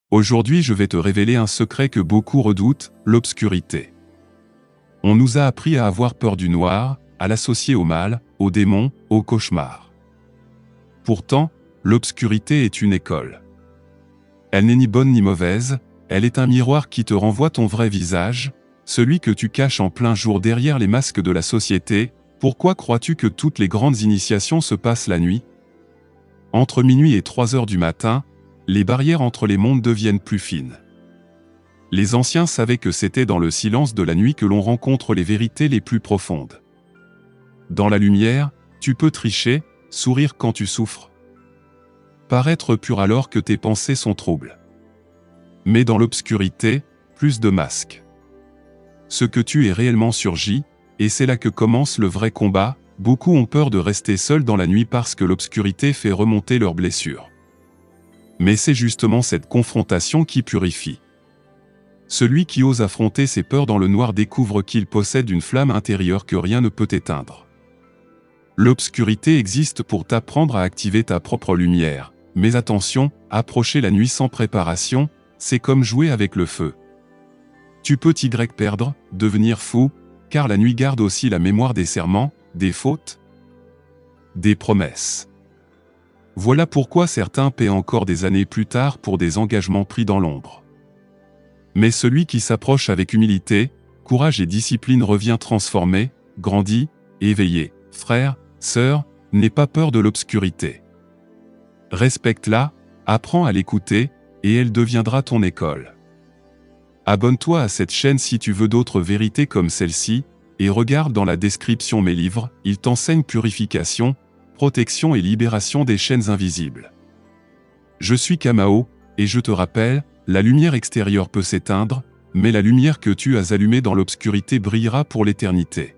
Aujourd'hui, je vais te révéler un secret que beaucoup redoutent, l'obscurité. On nous a appris à avoir peur du noir, à l'associer au mal, aux démons, aux cauchemars. Pourtant, l'obscurité est une école. Elle n'est ni bonne ni mauvaise, elle est un miroir qui te renvoie ton vrai visage, celui que tu caches en plein jour derrière les masques de la société. Pourquoi crois-tu que toutes les grandes initiations se passent la nuit? Entre minuit et 3 heures du matin, les barrières entre les mondes deviennent plus fines. Les anciens savaient que c'était dans le silence de la nuit que l'on rencontre les vérités les plus profondes. Dans la lumière, tu peux tricher, sourire quand tu souffres, paraître pur alors que tes pensées sont troubles. Mais dans l'obscurité, plus de masques. Ce que tu es réellement surgit, et c'est là que commence le vrai combat. Beaucoup ont peur de rester seuls dans la nuit parce que l'obscurité fait remonter leurs blessures. Mais c'est justement cette confrontation qui purifie. Celui qui ose affronter ses peurs dans le noir découvre qu'il possède une flamme intérieure que rien ne peut éteindre. L'obscurité existe pour t'apprendre à activer ta propre lumière. Mais attention, approcher la nuit sans préparation, c'est comme jouer avec le feu. Tu peux t'y perdre, devenir fou, car la nuit garde aussi la mémoire des serments, des fautes, des promesses. Voilà pourquoi certains paient encore des années plus tard pour des engagements pris dans l'ombre. Mais celui qui s'approche avec humilité, courage et discipline revient transformé, grandi, éveillé. Frère, sœur, n'aie pas peur de l'obscurité. Respecte-la, apprends à l'écouter, et elle deviendra ton école. Abonne-toi à cette chaîne si tu veux d'autres vérités comme celle-ci, et regarde dans la description mes livres, ils t'enseignent purification, protection et libération des chaînes invisibles. Je suis Kamao, et je te rappelle, la lumière extérieure peut s'éteindre, mais la lumière que tu as allumée dans l'obscurité brillera pour l'éternité.